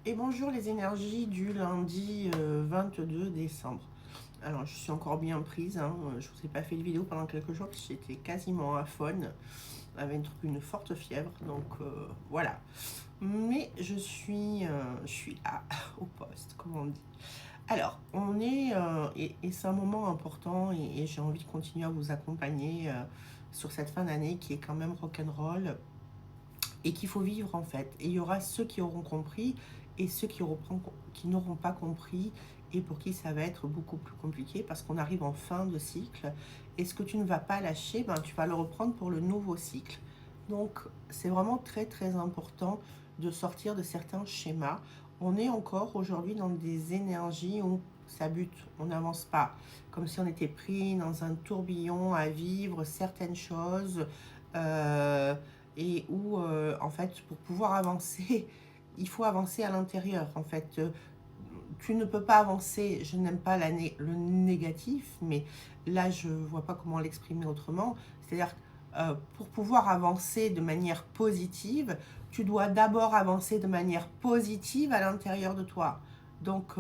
Et bonjour les énergies du lundi 22 décembre. Alors je suis encore bien prise, hein. Je vous ai pas fait de vidéo pendant quelques jours parce que j'étais quasiment à faune avec une forte fièvre, donc voilà. Mais je suis là au poste, comme on dit. Alors on est, et c'est un moment important et j'ai envie de continuer à vous accompagner sur cette fin d'année qui est quand même rock'n'roll et qu'il faut vivre en fait. Et il y aura ceux qui auront compris et ceux qui n'auront pas compris et pour qui ça va être beaucoup plus compliqué parce qu'on arrive en fin de cycle et ce que tu ne vas pas lâcher, ben, tu vas le reprendre pour le nouveau cycle. Donc c'est vraiment très très important de sortir de certains schémas. On est encore aujourd'hui dans des énergies où ça bute, on n'avance pas, comme si on était pris dans un tourbillon à vivre certaines choses. Euh, et où, en fait, pour pouvoir avancer, il faut avancer à l'intérieur. En fait, tu ne peux pas avancer, je n'aime pas le négatif, mais là, je ne vois pas comment l'exprimer autrement. C'est-à-dire, pour pouvoir avancer de manière positive, tu dois d'abord avancer de manière positive à l'intérieur de toi. Donc,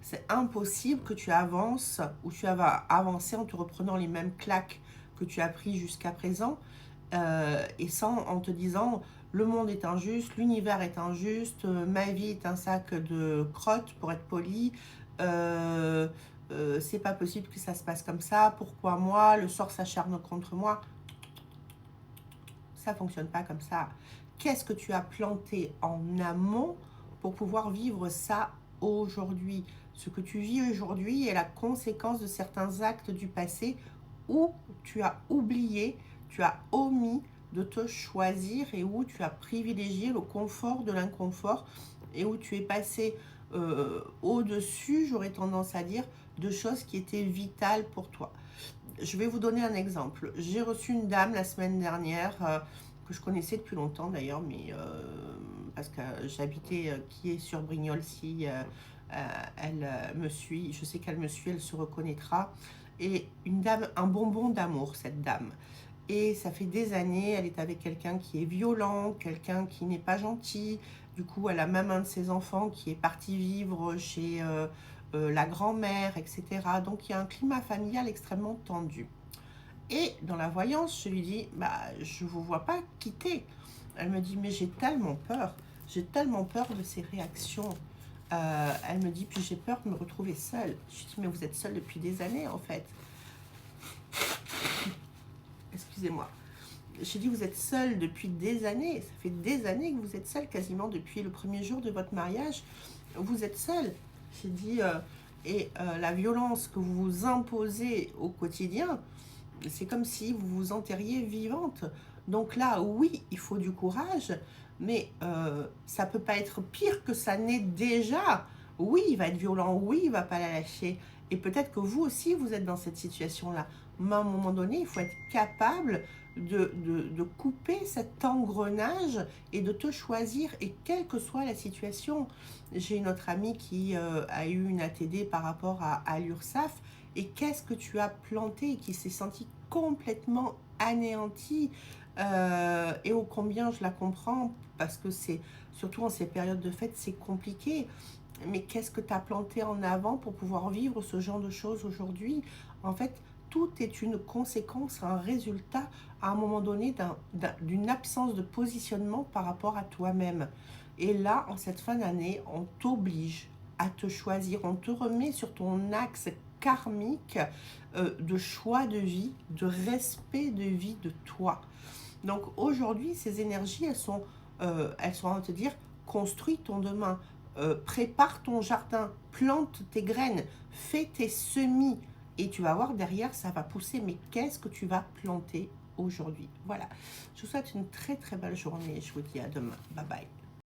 c'est impossible que tu avances ou tu vas avancer en te reprenant les mêmes claques que tu as pris jusqu'à présent et sans en te disant le monde est injuste, l'univers est injuste, ma vie est un sac de crottes pour être poli, c'est pas possible que ça se passe comme ça, pourquoi moi, le sort s'acharne contre moi, ça fonctionne pas comme ça. Qu'est-ce que tu as planté en amont pour pouvoir vivre ça aujourd'hui? Ce que tu vis aujourd'hui est la conséquence de certains actes du passé où tu as oublié, tu as omis de te choisir et où tu as privilégié le confort de l'inconfort et où tu es passé au-dessus, j'aurais tendance à dire, de choses qui étaient vitales pour toi. Je vais vous donner un exemple. J'ai reçu une dame la semaine dernière que je connaissais depuis longtemps d'ailleurs, mais parce que j'habitais qui est sur Brignoles, si elle me suit, je sais qu'elle me suit, elle se reconnaîtra. Et une dame, un bonbon d'amour, cette dame. Et ça fait des années, elle est avec quelqu'un qui est violent, quelqu'un qui n'est pas gentil. Du coup, elle a même un de ses enfants qui est parti vivre chez la grand-mère, etc. Donc, il y a un climat familial extrêmement tendu. Et dans la voyance, je lui dis, bah, je ne vous vois pas quitter. Elle me dit, mais j'ai tellement peur de ces réactions. Elle me dit, puis j'ai peur de me retrouver seule. Je lui dis, mais vous êtes seule depuis des années en fait. Excusez-moi. J'ai dit, vous êtes seule depuis des années. Ça fait des années que vous êtes seule, quasiment depuis le premier jour de votre mariage. Vous êtes seule. J'ai dit, la violence que vous vous imposez au quotidien, c'est comme si vous vous enterriez vivante. Donc là, oui, il faut du courage, mais ça peut pas être pire que ça n'est déjà. Oui, il va être violent, oui, il va pas la lâcher. Et peut-être que vous aussi, vous êtes dans cette situation-là. Mais à un moment donné, il faut être capable de couper cet engrenage et de te choisir, et quelle que soit la situation. J'ai une autre amie qui a eu une ATD par rapport à l'URSSAF, et qu'est-ce que tu as planté et qui s'est senti complètement anéanti et ô combien je la comprends parce que c'est surtout en ces périodes de fête c'est compliqué, mais qu'est-ce que tu as planté en avant pour pouvoir vivre ce genre de choses aujourd'hui? En fait, tout est une conséquence, un résultat à un moment donné d'une absence de positionnement par rapport à toi-même. Et là, en cette fin d'année, on t'oblige à te choisir, on te remet sur ton axe karmique de choix de vie, de respect de vie de toi. Donc aujourd'hui, ces énergies, elles sont à te dire, construis ton demain, prépare ton jardin, plante tes graines, fais tes semis, et tu vas voir derrière, ça va pousser. Mais qu'est-ce que tu vas planter aujourd'hui? Voilà. Je vous souhaite une très très belle journée. Je vous dis à demain. Bye bye.